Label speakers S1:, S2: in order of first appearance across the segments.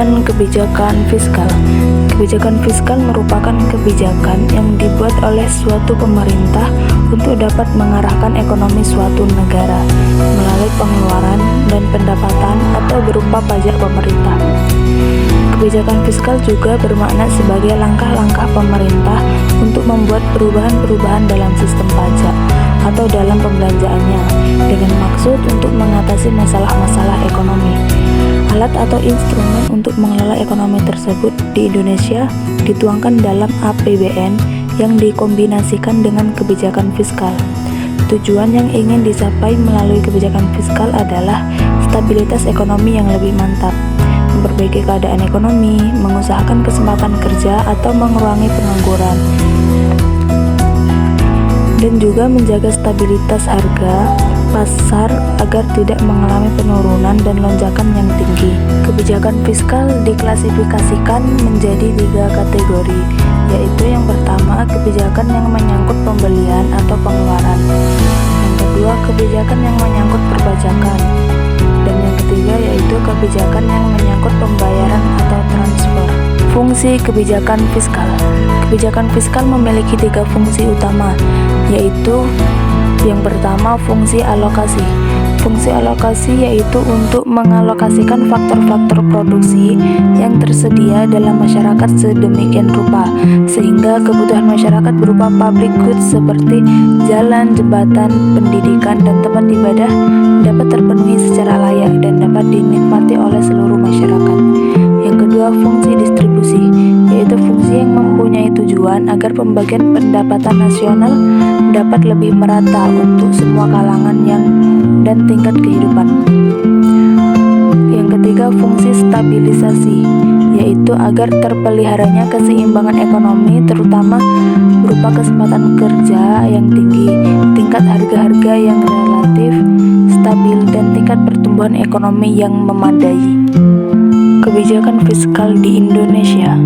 S1: Pengertian kebijakan fiskal. Kebijakan fiskal merupakan kebijakan yang dibuat oleh suatu pemerintah untuk dapat mengarahkan ekonomi suatu negara melalui pengeluaran dan pendapatan atau berupa pajak pemerintah. Kebijakan fiskal juga bermakna sebagai langkah-langkah pemerintah untuk membuat perubahan-perubahan dalam sistem pajak atau dalam pembelanjaannya dengan maksud untuk mengatasi masalah-masalah ekonomi. Alat atau instrumen untuk mengelola ekonomi tersebut di Indonesia dituangkan dalam APBN yang dikombinasikan dengan kebijakan fiskal. Tujuan yang ingin dicapai melalui kebijakan fiskal adalah stabilitas ekonomi yang lebih mantap, memperbaiki keadaan ekonomi, mengusahakan kesempatan kerja atau mengurangi pengangguran, dan juga menjaga stabilitas harga pasar agar tidak mengalami penurunan dan lonjakan yang tinggi. Kebijakan fiskal diklasifikasikan menjadi 3 kategori, yaitu yang pertama, kebijakan yang menyangkut pembelian atau pengeluaran, yang kedua, kebijakan yang menyangkut perpajakan, dan yang ketiga yaitu kebijakan yang menyangkut pembayaran atau transfer. Fungsi kebijakan fiskal. Kebijakan fiskal memiliki 3 fungsi utama, yaitu yang pertama, fungsi alokasi. Fungsi alokasi yaitu untuk mengalokasikan faktor-faktor produksi yang tersedia dalam masyarakat sedemikian rupa sehingga kebutuhan masyarakat berupa public goods seperti jalan, jembatan, pendidikan, dan tempat ibadah dapat terpenuhi secara layak dan dapat dinikmati oleh seluruh masyarakat. Yang kedua, fungsi distribusi, yaitu fungsi yang mempunyai tujuan agar pembagian pendapatan nasional dapat lebih merata untuk semua kalangan dan tingkat kehidupan. Yang ketiga, fungsi stabilisasi, yaitu agar terpeliharanya keseimbangan ekonomi terutama berupa kesempatan kerja yang tinggi, tingkat harga-harga yang relatif stabil, dan tingkat pertumbuhan ekonomi yang memadai. Kebijakan fiskal di Indonesia.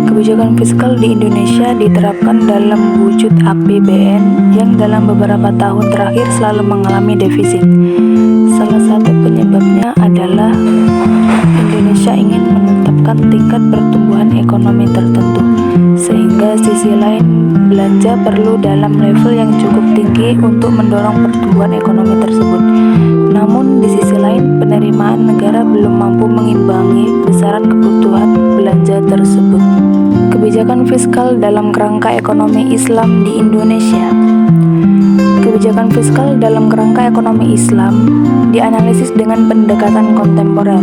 S1: Kebijakan fiskal di Indonesia diterapkan dalam wujud APBN yang dalam beberapa tahun terakhir selalu mengalami defisit. Salah satu penyebabnya adalah Indonesia ingin menetapkan tingkat pertumbuhan ekonomi tertentu, sehingga sisi lain belanja perlu dalam level yang cukup tinggi untuk mendorong pertumbuhan ekonomi tersebut. Namun di sisi lain penerimaan negara belum mampu mengimbangi besaran kebutuhan belanja tersebut. Kebijakan fiskal dalam kerangka ekonomi Islam di Indonesia. Kebijakan fiskal dalam kerangka ekonomi Islam dianalisis dengan pendekatan kontemporer.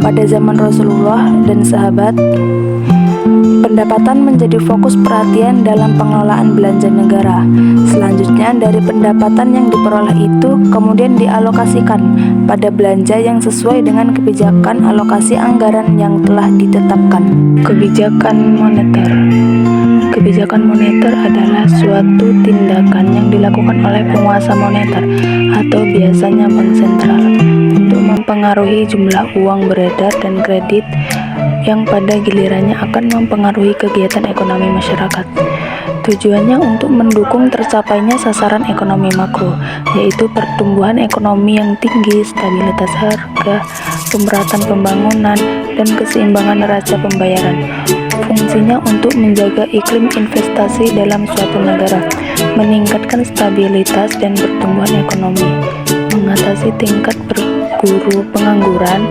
S1: Pada zaman Rasulullah dan sahabat, pendapatan menjadi fokus perhatian dalam pengelolaan belanja negara. Selanjutnya, dari pendapatan yang diperoleh itu kemudian dialokasikan pada belanja yang sesuai dengan kebijakan alokasi anggaran yang telah ditetapkan. Kebijakan moneter. Kebijakan moneter adalah suatu tindakan yang dilakukan oleh penguasa moneter atau biasanya bank sentral untuk mempengaruhi jumlah uang beredar dan kredit yang pada gilirannya akan mempengaruhi kegiatan ekonomi masyarakat. Tujuannya untuk mendukung tercapainya sasaran ekonomi makro, yaitu pertumbuhan ekonomi yang tinggi, stabilitas harga, pemerataan pembangunan, dan keseimbangan neraca pembayaran. Fungsinya untuk menjaga iklim investasi dalam suatu negara, meningkatkan stabilitas dan pertumbuhan ekonomi, mengatasi tingkat pengangguran,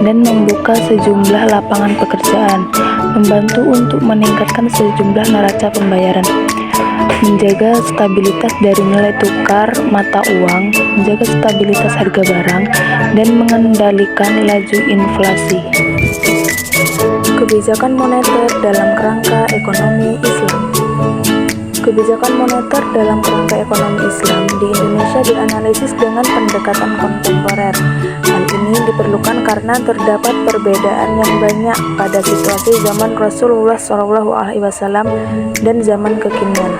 S1: dan membuka sejumlah lapangan pekerjaan, membantu untuk meningkatkan sejumlah neraca pembayaran, menjaga stabilitas dari nilai tukar mata uang, menjaga stabilitas harga barang, dan mengendalikan laju inflasi. Kebijakan moneter dalam kerangka ekonomi Islam. Kebijakan moneter dalam kerangka ekonomi Islam di Indonesia dianalisis dengan pendekatan kontemporer. Hal ini diperlukan karena terdapat perbedaan yang banyak pada situasi zaman Rasulullah SAW dan zaman kekinian.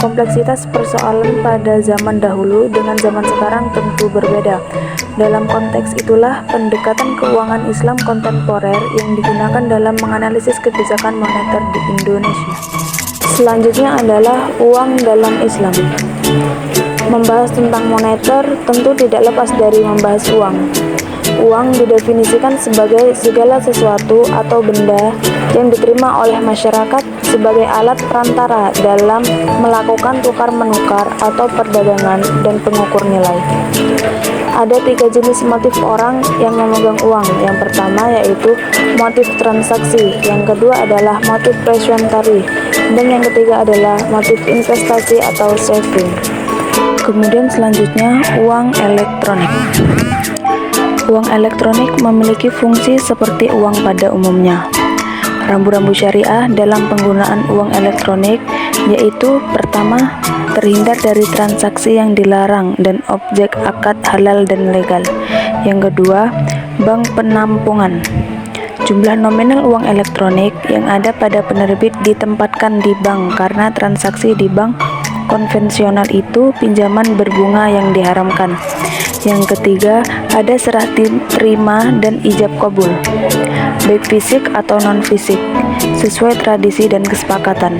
S1: Kompleksitas persoalan pada zaman dahulu dengan zaman sekarang tentu berbeda. Dalam konteks itulah pendekatan keuangan Islam kontemporer yang digunakan dalam menganalisis kebijakan moneter di Indonesia. Selanjutnya adalah uang dalam Islam. Membahas tentang moneter tentu tidak lepas dari membahas uang. Uang didefinisikan sebagai segala sesuatu atau benda yang diterima oleh masyarakat sebagai alat perantara dalam melakukan tukar-menukar atau perdagangan dan pengukur nilai. Ada 3 jenis motif orang yang memegang uang. Yang pertama yaitu motif transaksi, yang kedua adalah motif presumptary, dan yang ketiga adalah motif investasi atau saving. Kemudian selanjutnya uang elektronik. Uang elektronik memiliki fungsi seperti uang pada umumnya. Rambu-rambu syariah dalam penggunaan uang elektronik yaitu pertama, terhindar dari transaksi yang dilarang dan objek akad halal dan legal. Yang kedua, bank penampungan. Jumlah nominal uang elektronik yang ada pada penerbit ditempatkan di bank karena transaksi di bank konvensional itu pinjaman berbunga yang diharamkan. Yang ketiga, ada serah terima dan ijab kabul, baik fisik atau non-fisik, sesuai tradisi dan kesepakatan.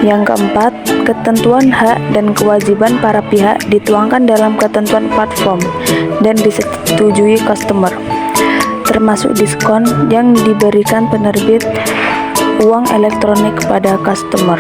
S1: Yang keempat, ketentuan hak dan kewajiban para pihak dituangkan dalam ketentuan platform dan disetujui customer, termasuk diskon yang diberikan penerbit uang elektronik kepada customer.